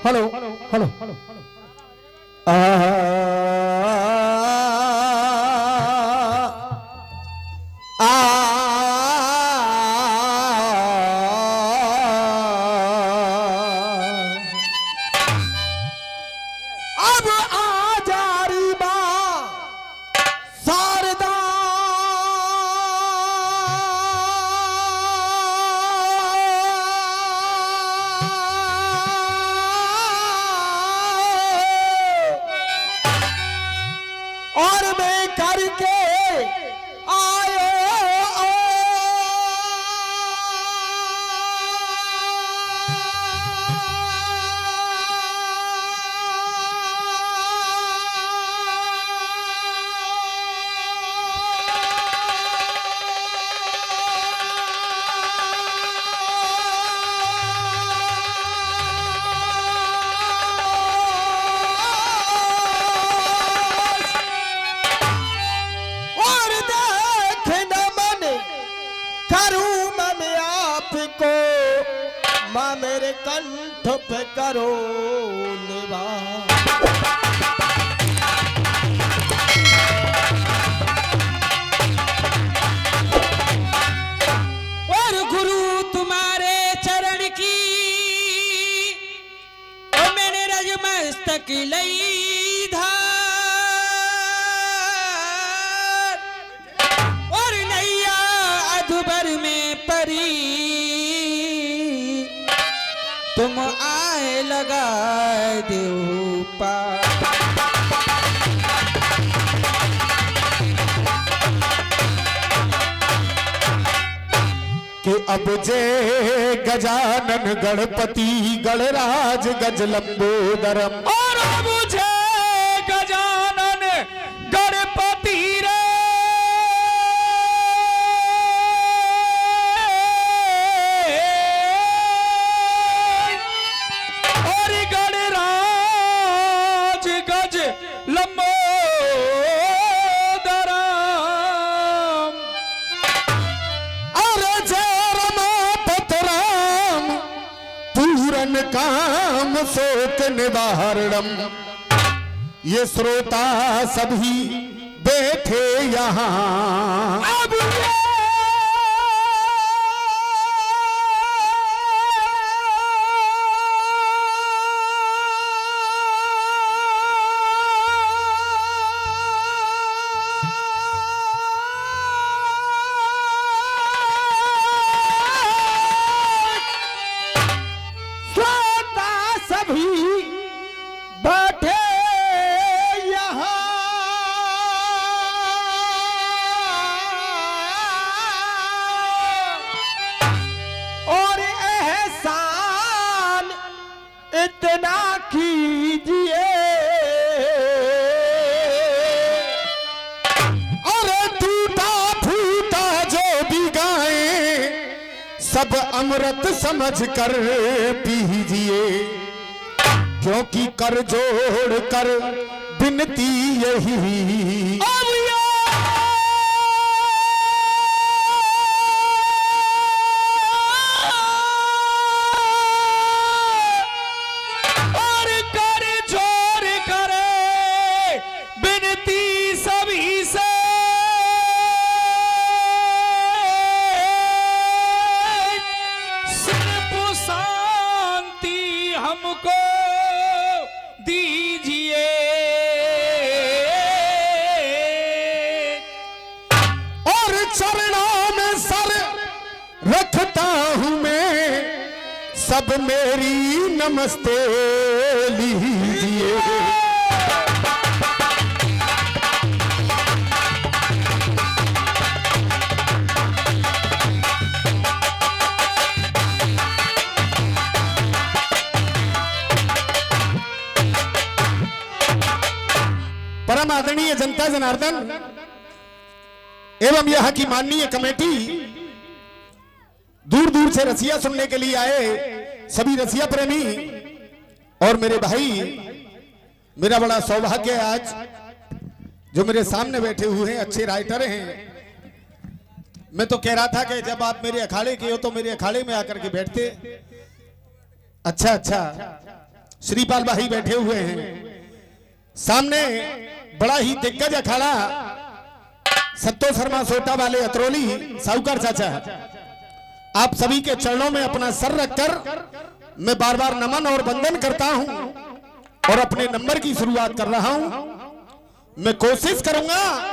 Hello hello अब आ जा री बा शारदा और मैं करके आयो माँ मेरे कंठ पे करो निवास। और गुरु तुम्हारे चरण की और मैंने रज मस्तक लई धार और नैया अधुबर में परी तुम आए लगा दो पार। कि अब जे गजानन गणपति गणराज गज लंबोदरम और अब जे गजानन गणपति रे और गणराज गज लंबोदरम काम शोक निवारणम। ये श्रोता सभी बैठे यहाँ अब बैठे यहाँ और एहसान इतना कीजिए और टूटा फूटा जो भी गाए सब अमृत समझ कर पीजिए, क्योंकि कर जोड़ कर विनती यही और कर जोड़ करे विनती सभी से रखता हूं मैं, सब मेरी नमस्ते लीजिए। परम आदरणीय जनता जनार्दन एवं यहां की माननीय कमेटी, दूर दूर से रसिया सुनने के लिए आए सभी रसिया प्रेमी और मेरे भाई, मेरा बड़ा सौभाग्य है आज जो मेरे सामने बैठे हुए हैं, अच्छे राइटर हैं। मैं तो कह रहा था कि जब आप मेरे अखाड़े के हो तो मेरे अखाड़े में आकर के बैठते। अच्छा अच्छा, श्रीपाल भाई बैठे हुए हैं सामने, बड़ा ही दिग्गज अखाड़ा सत्तो शर्मा सोटा वाले अतरौली साहूकार चाचा, आप सभी के चरणों में अपना सर रखकर मैं बार बार नमन और वंदन करता हूं और अपने नंबर की शुरुआत कर रहा हूं। मैं कोशिश करूंगा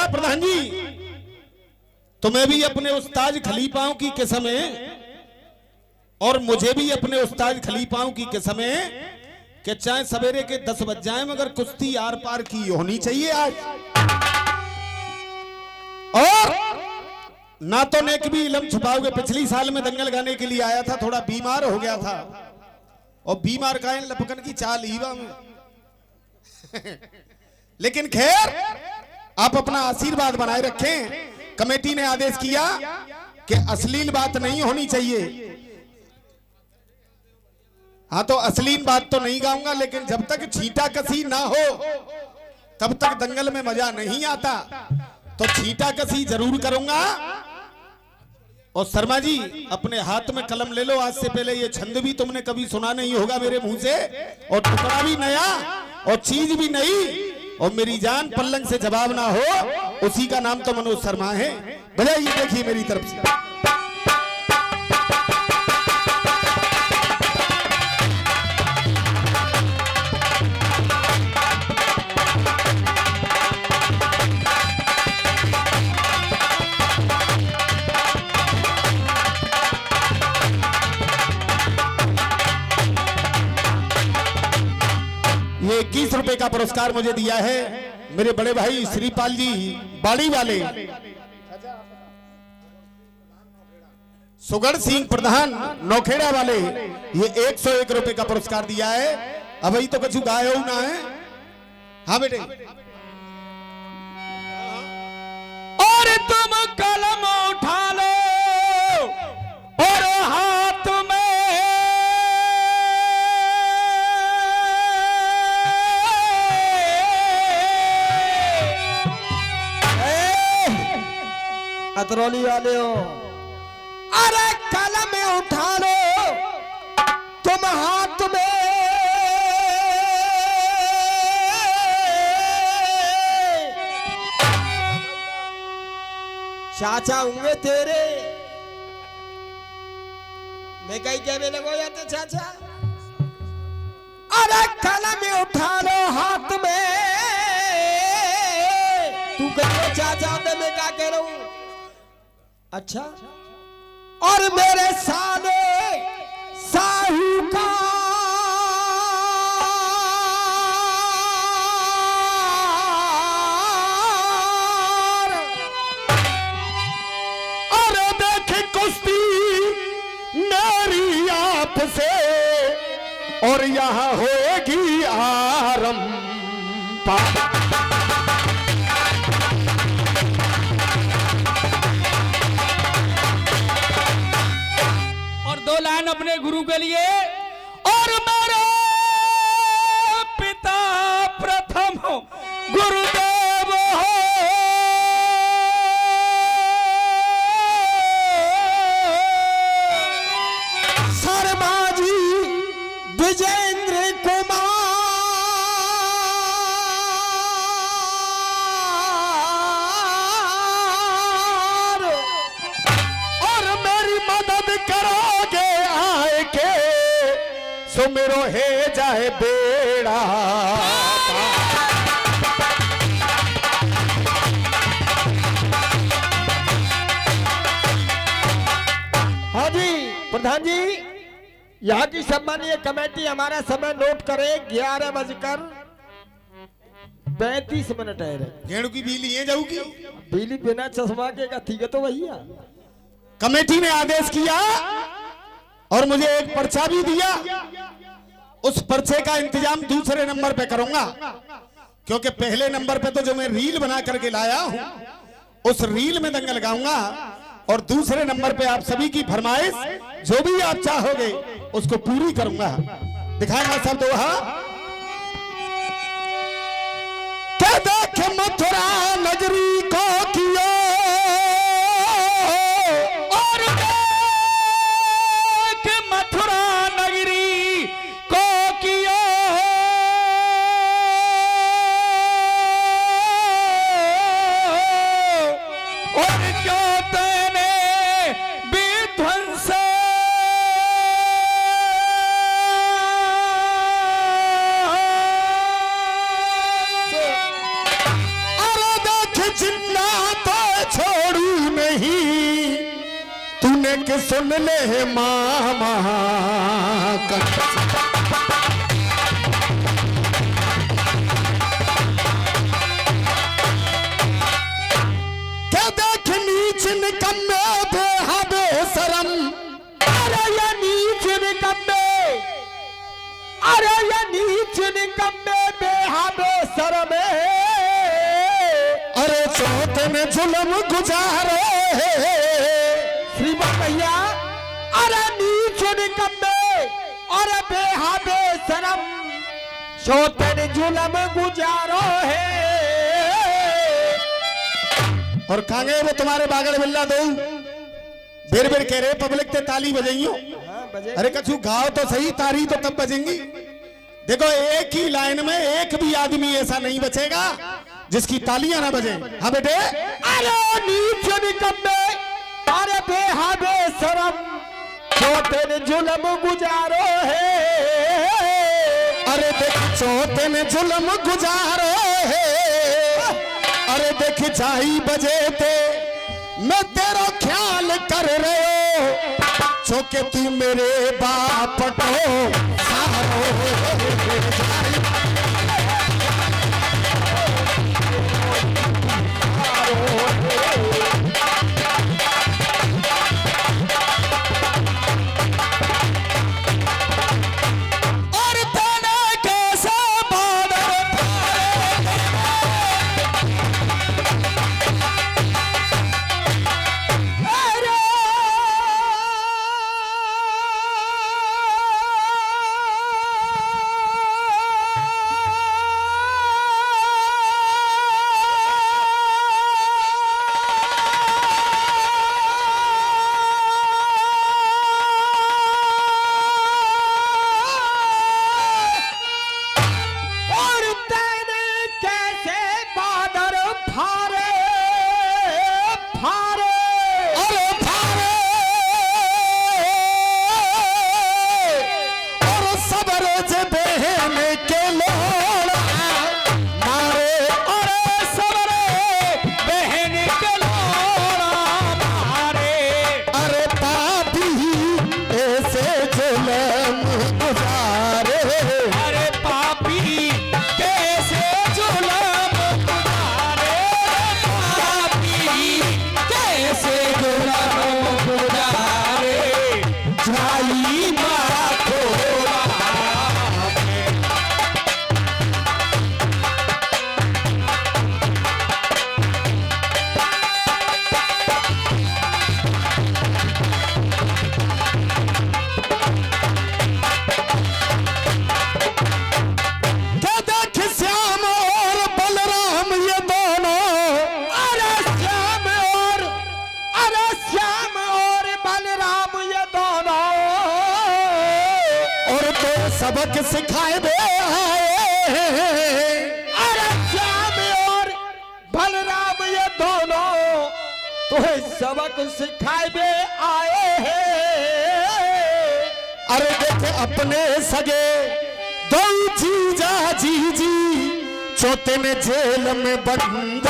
प्रधान जी, तो मैं भी अपने उस्ताद खलीफाओं की कसम है और मुझे भी अपने उस्ताद खलीफाओं की कसम है कि चाहे सवेरे के 10 बज जाए मगर कुश्ती आर पार की होनी चाहिए आज। और ना तो नेक भी इलम छुपाओगे, पिछली साल में दंगल गाने के लिए आया था, थोड़ा बीमार हो गया था और बीमार का लपकन की चाल हीवा में लेकिन खैर आप अपना आशीर्वाद बनाए रखें। कमेटी ने आदेश किया कि अश्लील बात नहीं होनी चाहिए। हाँ, तो अश्लील बात तो नहीं गाऊंगा, लेकिन जब तक छींटा कसी ना हो तब तक दंगल में मजा नहीं आता, तो छींटा कसी जरूर करूंगा। और शर्मा जी अपने हाथ में कलम ले लो, आज से पहले ये छंद भी तुमने कभी सुना नहीं होगा मेरे मुंह से, और टुकड़ा भी नया और चीज भी नई, और मेरी जान पल्लंग से जवाब ना हो, उसी का नाम तो मनोज शर्मा है। बजाइए, देखिए मेरी तरफ से। ये 21 रुपए का पुरस्कार मुझे दिया है मेरे बड़े भाई श्रीपाल जी बाड़ी वाले, सुगढ़ सिंह प्रधान नौखेड़ा वाले, ये 101 रुपए का पुरस्कार दिया है। अब ही तो कुछ गायो ना है। हाँ बेटे, और तुम कलम उठा लो और हाथ में अतरौली वाले हो, अरे कलम उठा लो तुम हाथ में, चाचा होंगे तेरे, मैं कहीं कहने लगो जाते चाचा। अरे कलम उठा लो हाथ में, तू कहते चाचा होते, मैं क्या कह रहा हूं। अच्छा, और मेरे साले साहूकार, अरे देखे कुश्ती मेरी आपसे और यहां होएगी आरंभ। लाइन अपने गुरु के लिए। और मेरे पिता प्रथम गुरुदेव हो, शर्मा जी विजेंद्र कुमार, और मेरी मदद करोगे आए के, सो मेरो है जाए बेड़ा। यहाँ की सम्मानीय कमेटी हमारा समय नोट करे 11:35 है। गेड़ू की बिजली ये जाऊगी। बिजली बिना चश्मा के का ठीक है तो भैया। कमेटी ने आदेश किया और मुझे एक पर्चा भी दिया। उस पर्चे का इंतजाम दूसरे नंबर पे करूंगा, क्योंकि पहले नंबर पे तो जो मैं रील बना करके लाया हूं उस रील में दंगल लगाऊंगा, और दूसरे नंबर पे आप सभी की फरमाइश जो भी आप चाहोगे उसको पूरी करूंगा। दिखाएगा सब दोहा। क्या देख मथुरा नगरी को किया और देख मथुरा नगरी को किया और क्यों तेने विध्वंस अरे देख जिन्ना तो छोड़ू नहीं, तूने के सुन ले मामा का। क्या देख नीच निकम्मे बेहदे शरम, अरे ये नीच निकम्मे, अरे ये नीच निकम्मे बेहाबे शर्मे। अरे चौथ में जुल्म गुजारे श्रीमान भैया, अरे नीच निकम्मे और बेहाबे शर्म, शोतन जुलम गुजारो है। और कांगे वो तुम्हारे बागड़ बिल्ला दो बेर बेर कह रहे पब्लिक ते ताली बजाइयो। अरे कछु गाओ तो सही, तारी तो तब बजेंगी। देखो एक ही लाइन में एक भी आदमी ऐसा नहीं बचेगा जिसकी तालियां ना बजे। हाँ बेटे। अरे नीच निकम्मे और बेहाबे शर्म, शोतन जुलम गुजारो है। अरे देख चौथे में जुल्म गुजारो है। अरे देख जाई बजे ते मैं तेरा ख्याल कर रहे हो, चौके तू मेरे बाप को सारो। और तेने कैसे बादल और तेने कैसे बादल फारे फारे। अरे भारे और सबर जे बहन के लोड़ा मारे। और सबरे बहन के लोड़ा मारे। अरे पापी ऐसे जुल्म गुजारे। अरे पापी कैसे जुल्म गुजारे, पापी कैसे जुल्म गुजारे। जाई मारा थोड़ा क्या देख श्याम और बलराम ये दोनों। अरे श्याम और, अरे श्याम और बलराम ये दोनों। और तो सबक सिखाए दे आए। अरे श्याम और बलराम ये दोनों तुम्हें सबक सिखाए आए हैं। अरे देख अपने सगे दो जीजा जीजी चौथे में जेल में बंद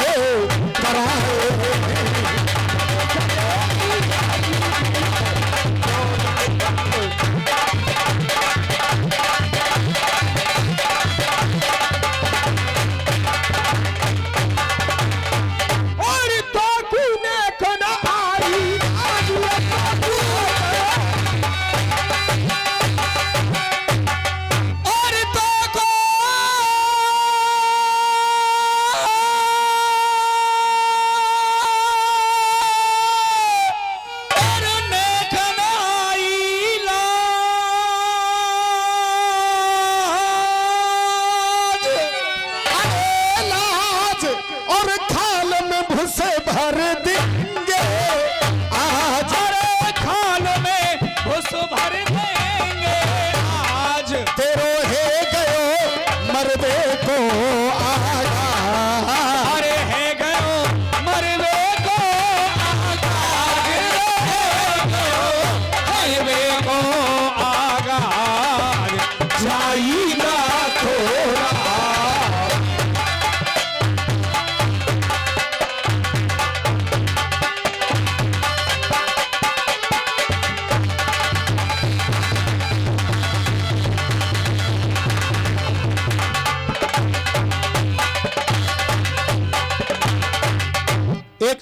कराए।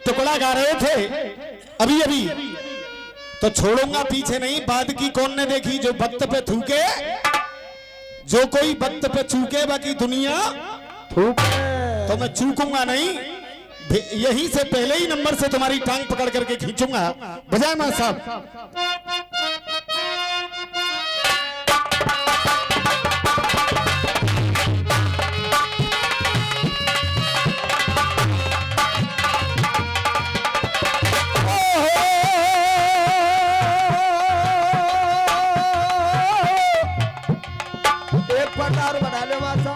टुकड़ा गा रहे थे अभी अभी, तो छोड़ूंगा पीछे नहीं। बाद की कौन ने देखी, जो वक्त पे थूके, जो कोई वक्त पे चूके बाकी दुनिया थूके। तो मैं चूकूंगा नहीं। यहीं से पहले ही नंबर से तुम्हारी टांग पकड़ करके खींचूंगा। बजाय मां साहब। एक पटार बना ले मासा।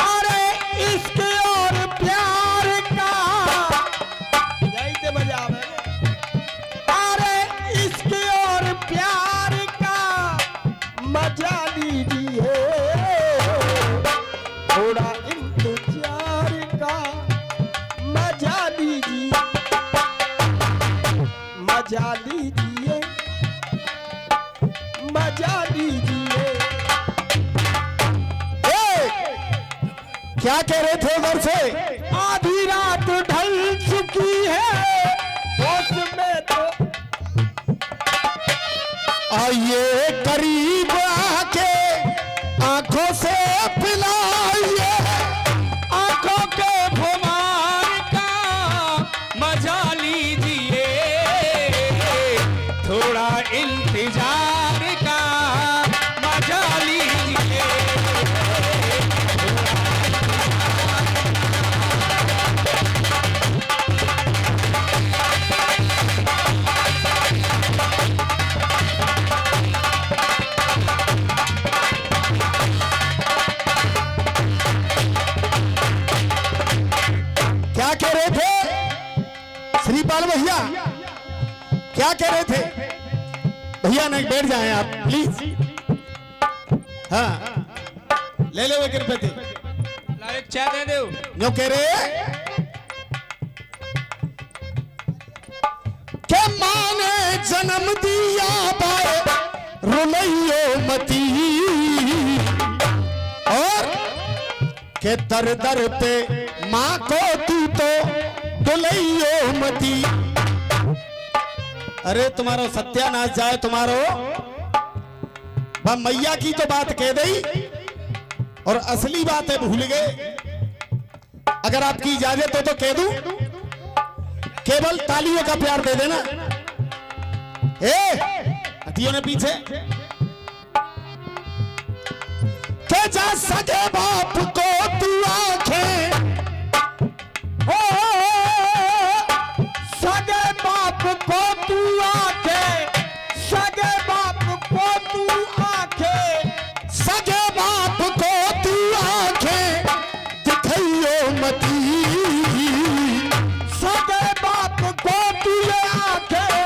अरे इश्क और प्यार का यही ते मजा आवे। अरे इश्क और प्यार का मजा लीजिए, थोड़ा इंतजार का मजा लीजिए, मजा लीजिए, मजा लीजिए। क्या कह रहे थे उधर से? आधी रात ढल चुकी है, उसमें तो आइए करीब आके आंखों से पिलाइए, आंखों के खुमार का मजा लीजिए, थोड़ा इंतजार का मजा लीजिए। क्या कह रहे थे श्रीपाल भैया? क्या कह रहे थे भैया? नहीं, बैठ जाएं आप प्लीज। हाँ, ले ले 1 रुपए थे। ला एक चाय दे दो। जो कह रहे के माने जन्म दिया बाए रुलैयो मती, और के दर दर पे माँ को तू तो डुलैयो मती। अरे तुम्हारो सत्यानाश जाए तुम्हारो। मैया की तो बात कह दी और असली बात है भूल गए। अगर आपकी इजाजत हो तो कह दूं, केवल तालियों का प्यार दे देना। हथियों ने पीछे के जा सके बाप को तू आंखें, ओ सगे बाप को तू आंखें, सगे बाप को तू आंखें, सगे बाप को तू आंखें दिखाइयो मती, सगे बाप को तू ये आंखें,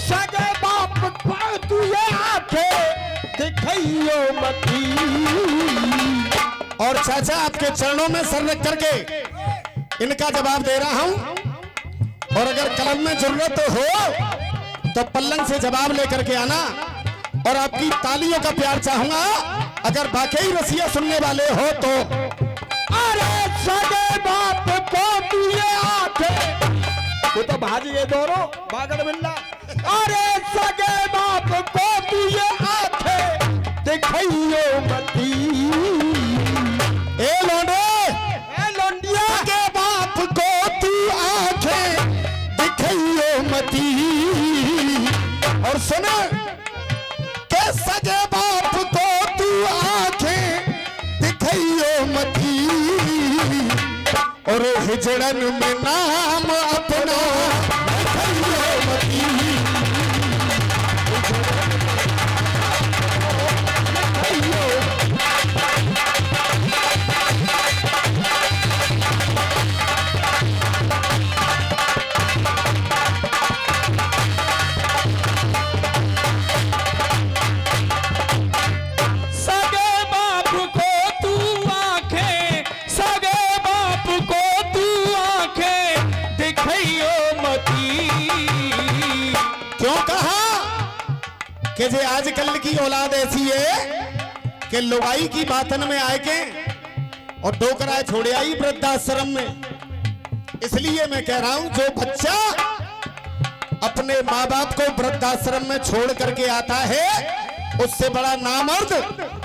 सगे बाप को तू ये आंखें दिखाइयो मती। और चाचा आपके चरणों में सर रख करके इनका जवाब दे रहा हूं, और अगर कलम में जरूरत हो तो पल्लंग से जवाब लेकर के आना, और आपकी तालियों का प्यार चाहूंगा अगर वाकई रसिया सुनने वाले हो तो। अरे सगे बाप को तू ये आंखें, वो तो भाज गए दोनों बागड़ बिल्ला। अरे सगे बाप को तू ये आंखें दिखाइयो मती। ए लोंडे, ए लोंडिया, सगे बाप को तू आंखें दिखाइयो मती। और सुन के सगे बाप को तू आंखें दिखाइयो मती, और हिजड़न में नाम अपना दिखाइयो मती। आजकल की औलाद ऐसी है कि लुगाई की बातन में आए के और डोकरा छोड़े आई वृद्धाश्रम में। इसलिए मैं कह रहा हूं, जो बच्चा अपने माँ बाप को वृद्धाश्रम में छोड़ करके आता है, उससे बड़ा नामर्द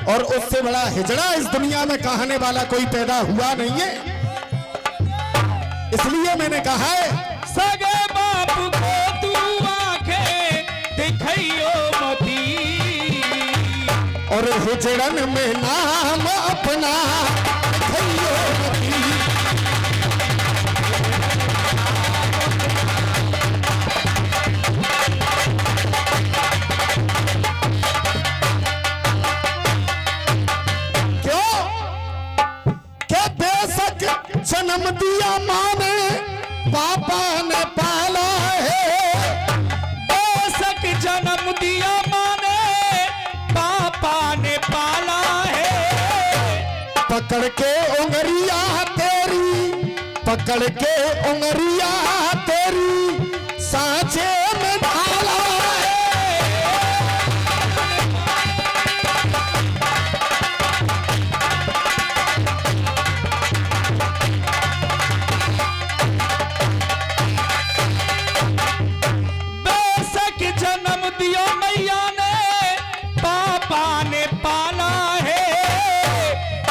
और उससे बड़ा हिजड़ा इस दुनिया में कहने वाला कोई पैदा हुआ नहीं है। इसलिए मैंने कहा है, सगे बाप को तू आंखें दिखाइयो मती, और हिजड़न में नाम अपना दिखाइयो मती। जन्म दिया माँ ने, पापा ने पाला है। बेशक जन्म दिया माँ ने, पापा ने पाला है। पकड़ के उंगलियां तेरी, पकड़ के उंगलियां तेरी, सांचे में ढाला है।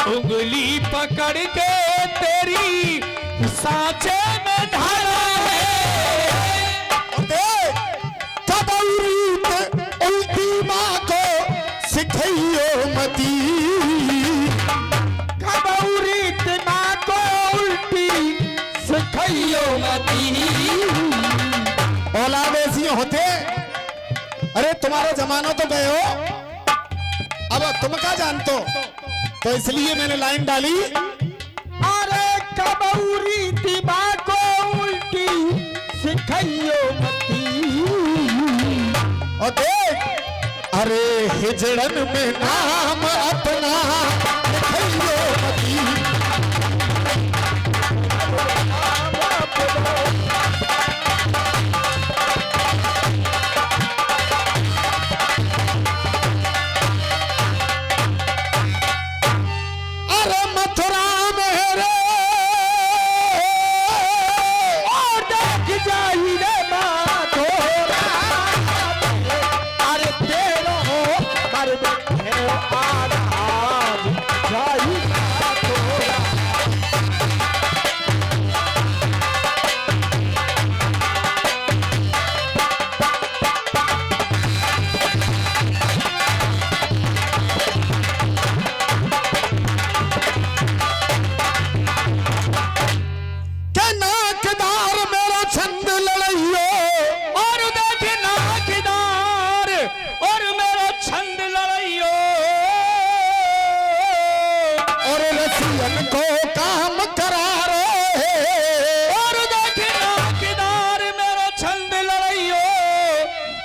उंगली पकड़ के तेरी सांचे में ढाला है। कबूरीत उल्टी माँ को सिखाइयो मती, कबूरीत माँ को उल्टी सिखाइयो मती। औलाद ऐसी होते, अरे तुम्हारा जमाना तो गए हो, अब तुम क्या जानते हो। तो इसलिए मैंने लाइन डाली, अरे कबूरी दिबा को उल्टी सिखाइयो मती। और देख, अरे हिजड़न में नाम अपना दिखाइयो मती।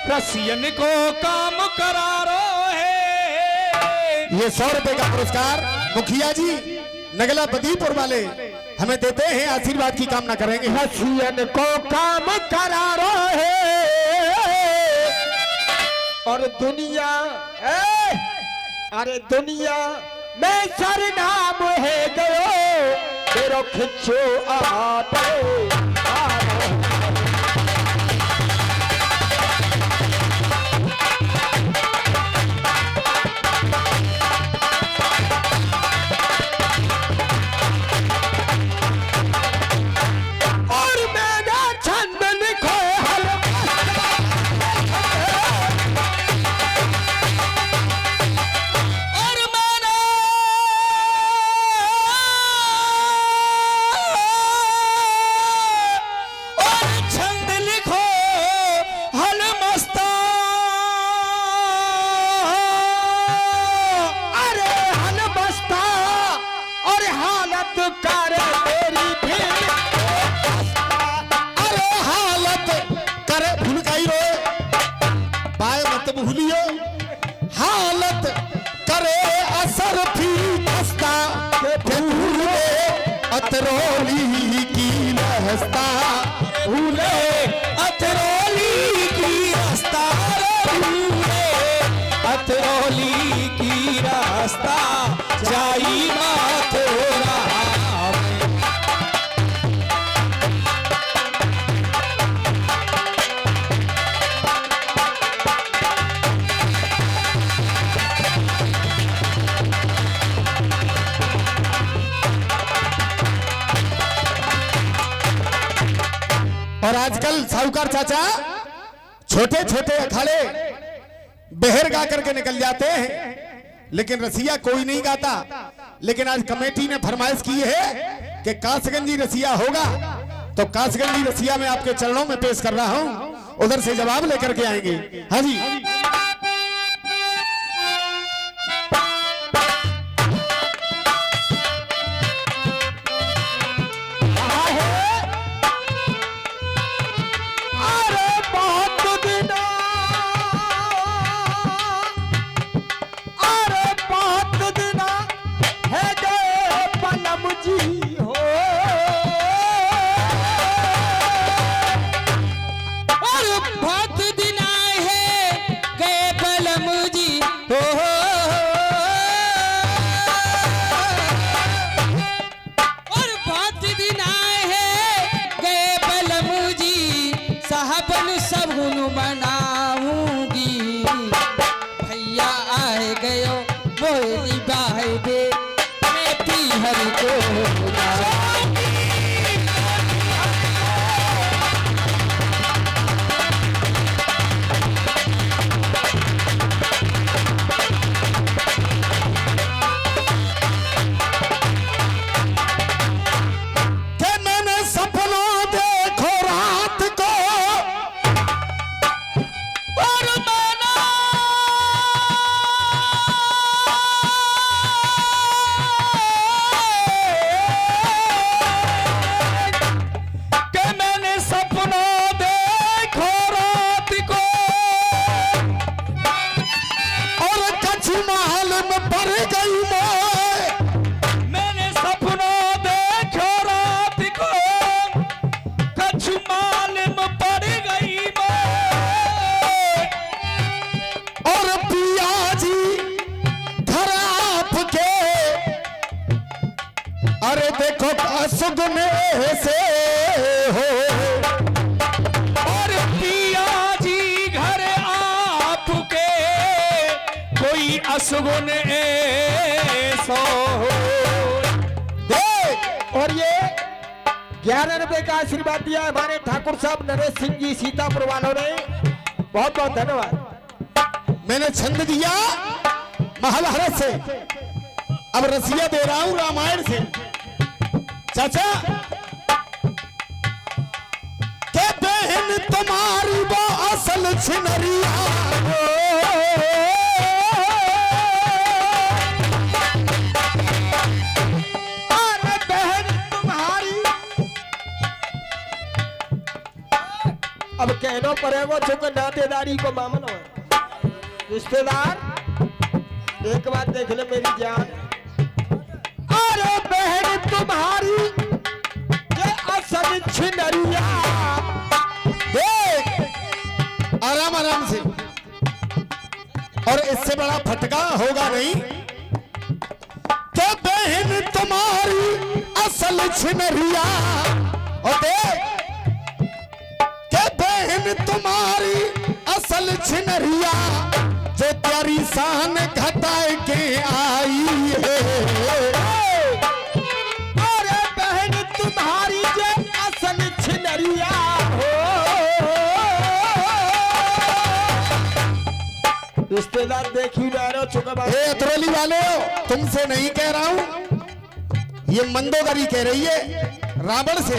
रसियन को काम करारो है। ये 100 रुपए का पुरस्कार मुखिया जी नगला बदीपुर वाले हमें देते हैं, आशीर्वाद की कामना करेंगे। रसियन को काम करारो है और दुनिया अरे दुनिया में सरनाम है गयो तेरो खिंचो आते। हालत करे असर थी खस्ता भूले अतरौली की रहस्ता, भूले अतरौली की रास्ता, भूले अतरौली की रास्ता जाई मथुरा में। और आजकल साहूकार चाचा छोटे छोटे अखाड़े बहर गा करके निकल जाते हैं, लेकिन रसिया कोई नहीं गाता। लेकिन आज कमेटी ने फरमाइश की है कि कासगंजी रसिया होगा, तो कासगंजी रसिया में आपके चरणों में पेश कर रहा हूं, उधर से जवाब लेकर के आएंगे। हाँ जी। अरे देखो असुगुने से हो, और पिया जी घर आपके कोई असुगुन ऐसो हो। और ये 11 रुपए का आशीर्वाद दिया हमारे ठाकुर साहब नरेश सिंह जी सीतापुर वालों ने, बहुत बहुत धन्यवाद। मैंने छंद दिया महाभारत से, अब रसिया दे रहा हूं रामायण से। चाचा के बहन तुम्हारी वो असल छिनरिया, अरे बहन तुम्हारी, अब कहना पड़ेगा चूंकि नातेदारी को मामला है। रिश्तेदार एक बात देख ले मेरी जान, अरे बहन तुम्हारी ये असल छिनरिया, देख आराम आराम से, और इससे बड़ा फटका होगा नहीं। के बहन तुम्हारी असल छिनरिया, और देख के बहन तुम्हारी असल छिनरिया, जो तेरी शान घटाए के आई है। अरे बहन तुम्हारी जो असल छिनरिया हो, रिश्तेदार देखी जा रहे हो चुका। अतरौली वाले हो, तुमसे नहीं कह रहा हूं, ये मंदोदरी कह रही है रावण से।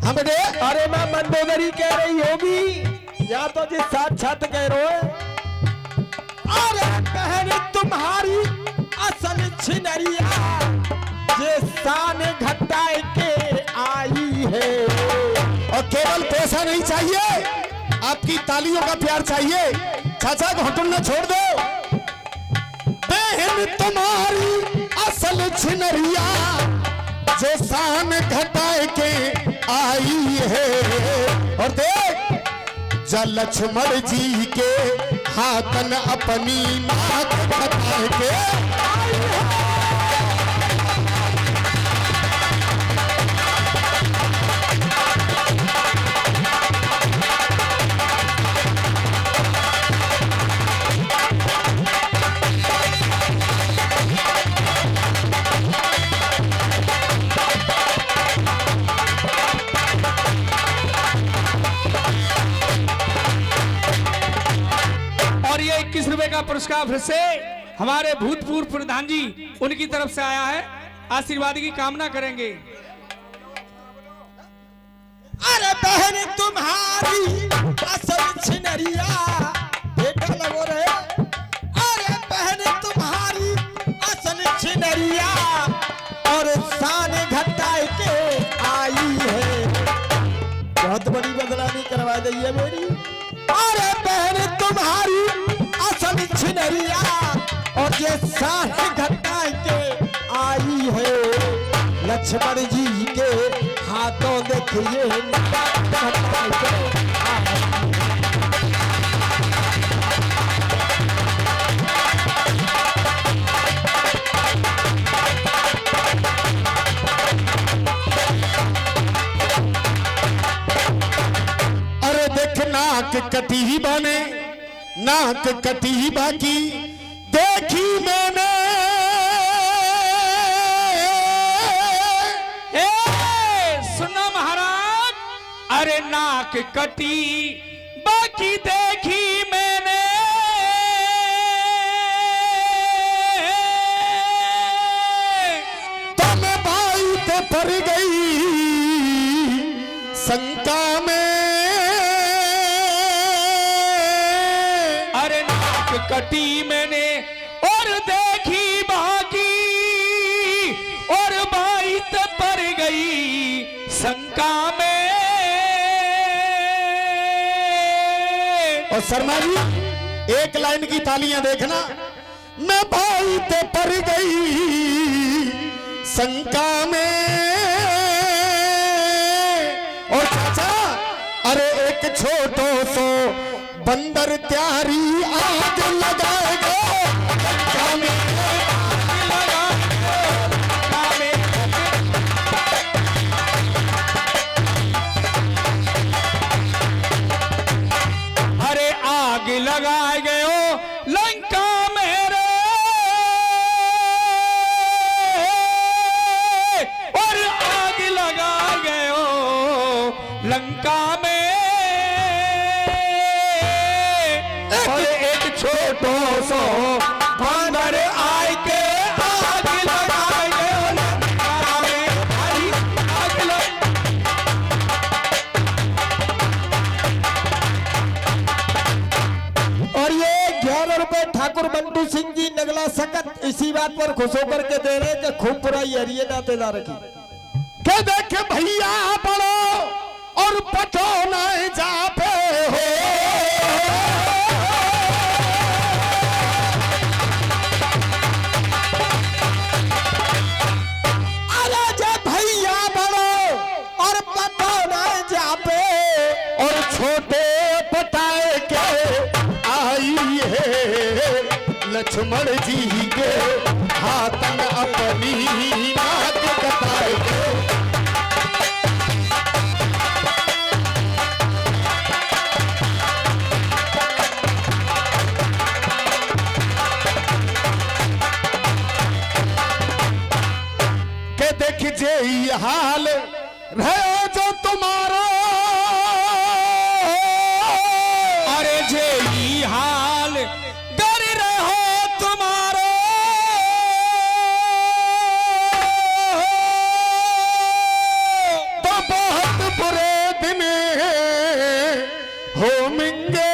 हाँ बेटे, अरे मैं मंदोदरी कह रही होगी या तो जिस साक्षात कह रहे हो। अरे बहन तुम्हारी असल छिनरिया, ये शान घटाए के आई है। और केवल पैसा नहीं चाहिए, आपकी तालियों का प्यार चाहिए। चाचा को हटुल्ला छोड़ दो। बहन तुम्हारी असल छिनरिया, जो शान घटाए के आई है। और देख जा लक्ष्मण जी के हाथन अपनी नाक कटाए के और ये 21 रुपए का पुरस्कार फिर से हमारे भूतपूर्व प्रधान जी उनकी तरफ से आया है। आशीर्वाद की कामना करेंगे। अरे बहन तुम्हारी असल छिनरिया बेटा लगो रहे। अरे बहन तुम्हारी असल छिनरिया और शान घटाए के आई है। बहुत बड़ी बदलावी करवा दी है मेरी। अरे बहन तुम्हारी असल छिनरिया और ये शान घटाए के आई है। लक्ष्मण जी के हाथों देखिए अरे देख नाक कटी बने नाक कटी बाकी देखी मैंने सुनो महाराज, अरे नाक कटी बाकी देखी मैंने। तब भाई ते पर गई शंका में। अरे नाक कटी मैंने और देखी बाकी और बाई ते पर गई शंका में। और शर्मा जी एक लाइन की तालियां देखना। मैं भाई ते पर गई शंका में। और चाचा अरे एक छोटो सो बंदर त्यारी आग लगाएगा शंका में। अरे आग लगाए गयो लंका मेरे और आग लगाए गयो लंका में। और एक छोटो सो बंदर आए के आग लगाए गयो लंका में। भाई आग लग और ये 11 रुपए ठाकुर बंटू सिंह जी नगला सकत इसी बात पर खुश होकर के दे रहे कि खूब बुराई हरिये नातेदार की। के देख भैया पड़ो और पटो न जापे हो। अरे जब भैया बड़ो और पटो न जापे और छोटे पटाए के आई है लक्ष्मण जी के हाथन अपनी नाक कटाए के। के देख जे ये हाल रहे जो तुम्हारा। अरे जे ई हाल डर रहो तुम्हारो। तो बहुत बुरे दिन होंगे।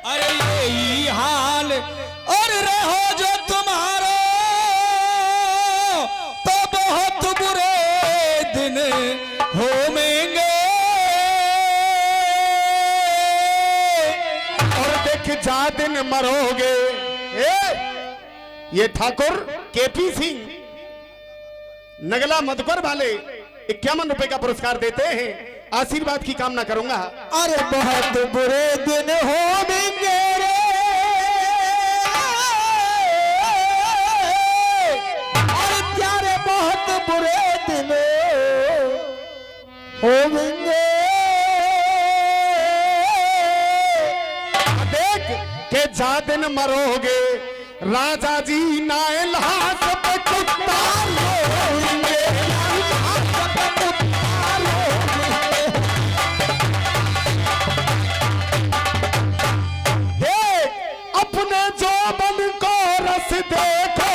अरे ये ई हाल और रहो जो तुम्हारो तो बहुत बुरे दिन होंगे। और देख जा दिन मरोगे। ये ठाकुर केपी सिंह नगला मधुकर वाले 51 रुपए का पुरस्कार देते हैं। आशीर्वाद की कामना करूंगा। अरे बहुत बुरे दिन होंगे रे, अरे प्यारे बहुत बुरे दिन होंगे। देख के जा दिन मरोगे राजा जी नायल हाथ पे कुत्ता रोएंगे। अपने जोबन को रस देखो,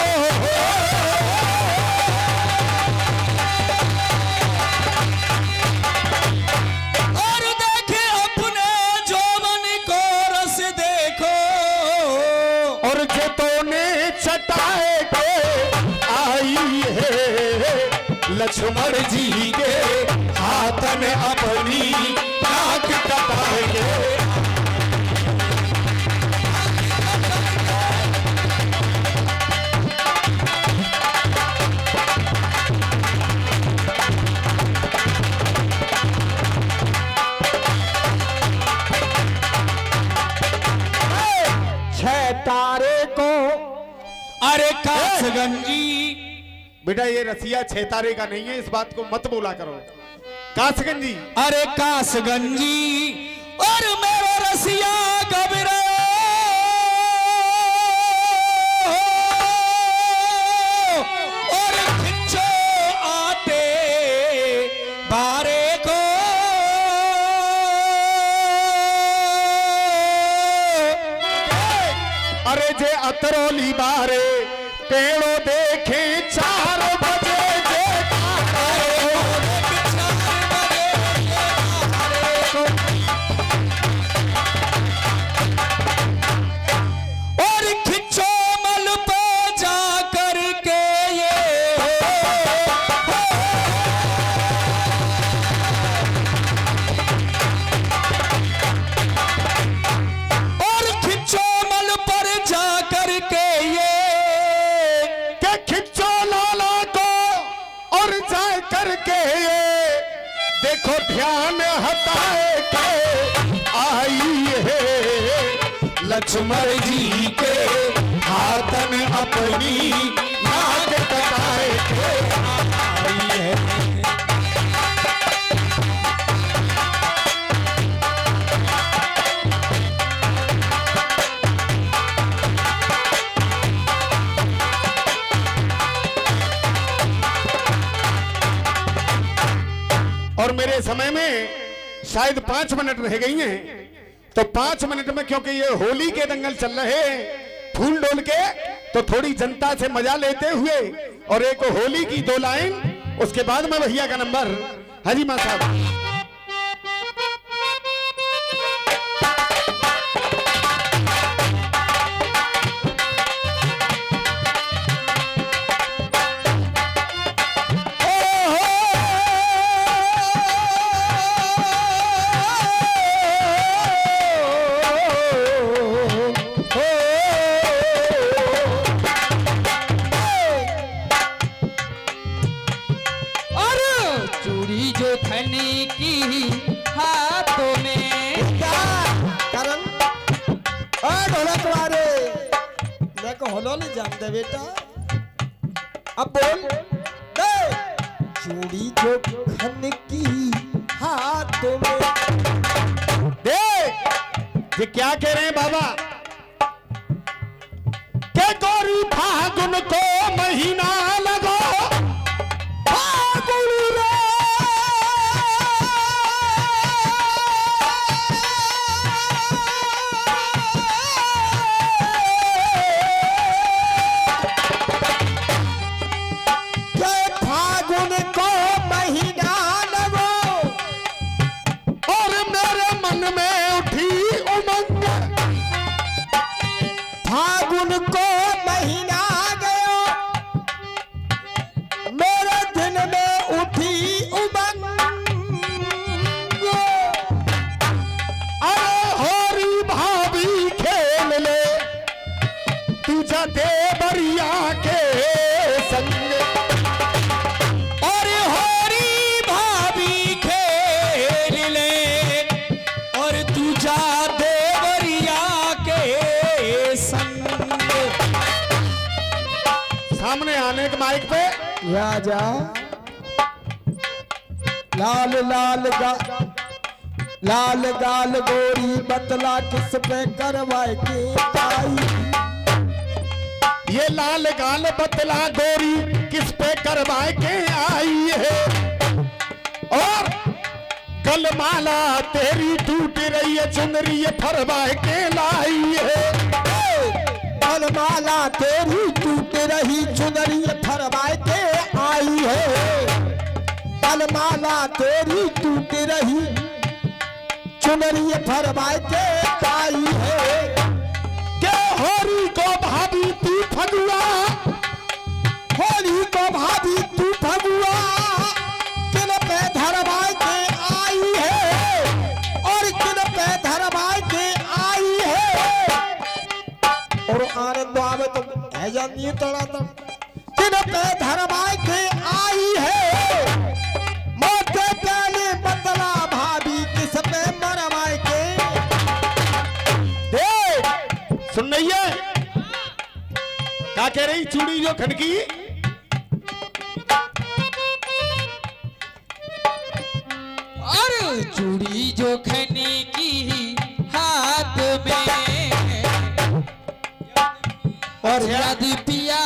और देखे अपने जोबन को रस देखो, और जतोने चटाए के आई है लक्ष्मण जी के हाथ में अपनी नाक कटाएंगे। तारे को अरे कासगंजी। बेटा ये रसिया छह तारे का नहीं है, इस बात को मत बोला करो। कासगंजी अरे कासगंजी और मेरा रसिया घबरा, और खिंचो आते बारे को, अरे जे अतरौली बारे पेड़ो देखे 4 बजे जे और खिंचो मल पे जा करके ये, और खिंचो मल पर जा करके ये, के खिंचो लाला को और जाए करके ये, देखो ध्यान हटाए के आई है लक्ष्मण जी के हाथ में अपनी नाक कटाए के आई है। और मेरे समय में शायद 5 मिनट रह गई हैं, तो 5 मिनट में क्योंकि ये होली के दंगल चल रहे हैं फूल डोल के, तो थोड़ी जनता से मजा लेते हुए और एक होली की 2 लाइन, उसके बाद में भैया का नंबर। हाजी मां साहब चूड़ी जो थनी की हाथों में, करण ढोलक वाले मैं को होलो नहीं जानते बेटा, अब बोल दे। चूड़ी जो खन की हाथों में, देख ये क्या कह रहे हैं बाबा, के गौरी फागुन को महीना लगो, फागुन रे के फागुन को महीना लगो, और मेरे मन में उठी उमंग, फागुन को महीना गयो, मेरे दिन में उठी उमंग। अरे होरी भाभी खेल ले तुझा देवरिया के संग, और होरी भाभी खेल गाने के माइक पे। राजा लाल गाल गोरी बतला किस पे करवाए के आई। ये लाल गाल बतला गोरी किस पे करवाए के आई है। और गलमाला तेरी टूट रही है, चुनरी ये फरवाए के लाई है। गलमाला तेरी टूट रही चुनरी फरवाए के आई है। गलमाला तेरी टूट रही चुनरी फरवाए के आई है। के होरी को भाभी तू फगुआ, होली को भाभी तू फगुआ किन पे धरवाए के आई है। और किन पे धरवाए के आई है। और आनंद आवे तो है जानिए तड़ा तड़ किन पे धरवाए के आई है। मोटे पहले बतला भाभी किस पे मरवाए के। देख सुन रही है क्या कह रही चूड़ी जो खनकी। और चूड़ी जो खने की हाथ में, और याद पिया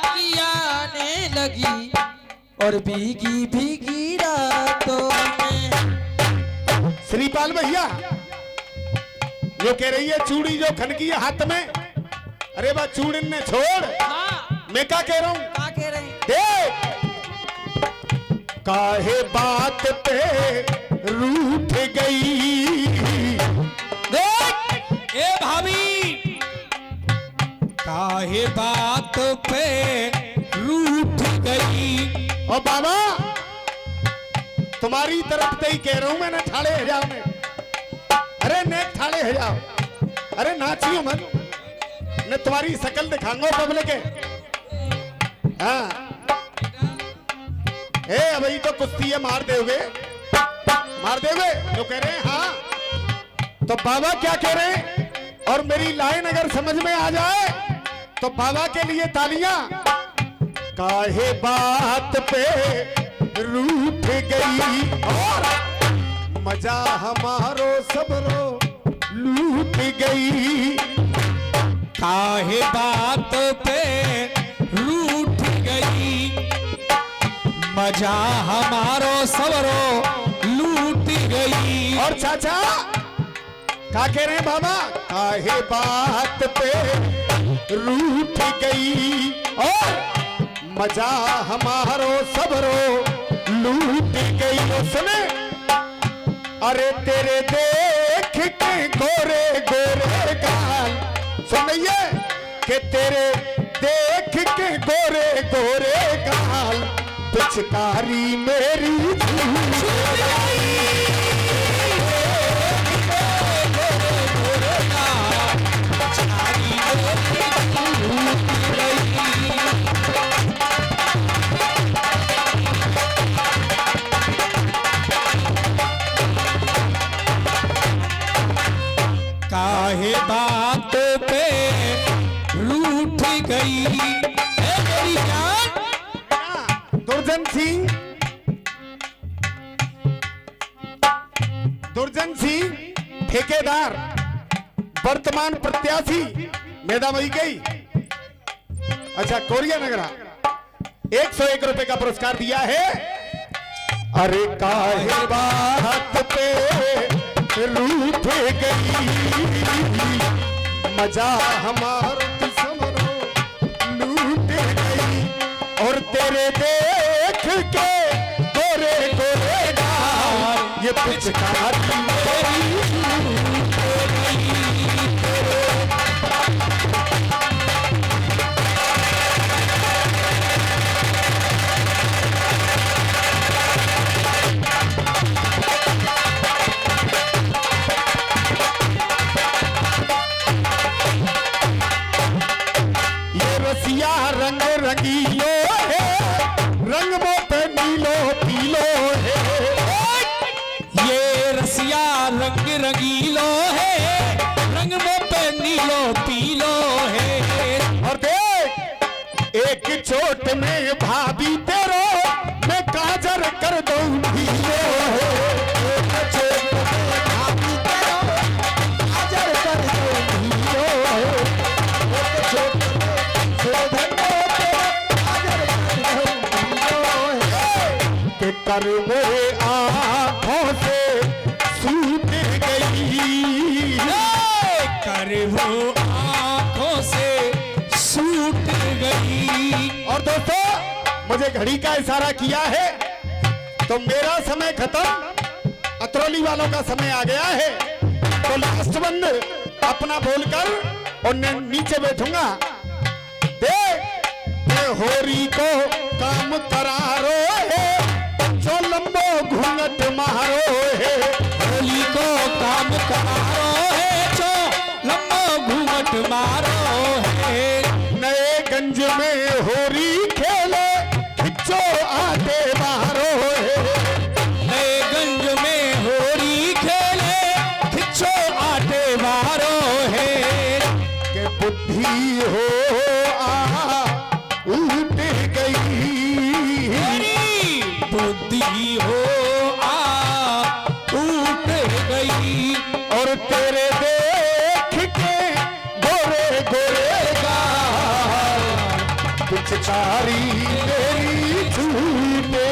की आने लगी और भीगी भीगी रातों में। श्रीपाल भैया जो कह रही है चूड़ी जो खनकी है हाथ में। अरे बा चूड़न ने छोड़, हाँ, मैं क्या कह रहा हूं। क्या कह रहे हैं? देख काहे बात पे रूठ गई। देख ए भाभी, काहे बात पे रूठ गई। और बाबा तुम्हारी तरफ से ही कह रहा हूं मैं, ना ठाड़े है जाओ में। अरे नेक ठाड़े है जाओ, अरे नाचियो मत, मैं तुम्हारी शकल दिखाऊंगा पब्लिक के। हाँ ए अभी तो कुश्ती है, मार दोगे जो कह रहे हैं। हाँ तो बाबा क्या कह रहे हैं। और मेरी लाइन अगर समझ में आ जाए तो बाबा के लिए तालियां। काहे बात पे रूठ गई और मजा हमारो सबरो लूट गई। काहे बात पे रूठ गई, मजा हमारो सबरो लूट गई। और चाचा क्या कह रहे हैं बाबा। काहे बात पे रूठ गई और मजा हमारो सबरो लूट गई। वो सुने अरे तेरे देख के गोरे गोरे गाल, सुनिए कि तेरे देख के गोरे गोरे गाल पिचकारी मेरी काहे बात पे रूठ गई। ए मेरी जान, दुर्जन सिंह ठेकेदार वर्तमान प्रत्याशी मेधावी गई। अच्छा कोरिया नगरा 101 रुपए का पुरस्कार दिया है। अरे काहे बात पे रूठ गई, मजा हमारो समरो लूट गई। और तेरे देख के गोरे गोरे गाल ये पिचकारी रंग रंगीलो है, रंग मोट नीलो पीलो है। ये रसिया रंग रंगीलो है, रंग मोट नीलो पीलो है। और देख एक चोट में भाभी तेरो मैं काजर कर दूंगी। एक चोट में भाभी तेरो काजर कर दूंगी। एक चोट में शोधन तेरो काजर कर दूंगी। के कर मेरे आंखों से सूट गई, कर वो आंखों से सूट गई। और दोस्तों मुझे घड़ी का इशारा किया है तो मेरा समय खत्म, अतरौली वालों का समय आ गया है। तो लास्ट बंद अपना बोलकर और नीचे बैठूंगा। दे होरी को काम करारो है, जो लंबो घूंघट मारो है। होली को काम करारो है, जो लंबो घूंघट मारो है। नए गंज में होरी खेले, खिच्चो आटे मारो है। नए गंज में होरी खेले, खिच्चो आटे मारो है। के बुद्धि हो आ उठ गई, मेरी बुद्धि हो आ उठ गई। और तेरे देख के गोरे गोरे गाल, पिचकारी मेरी छूटे।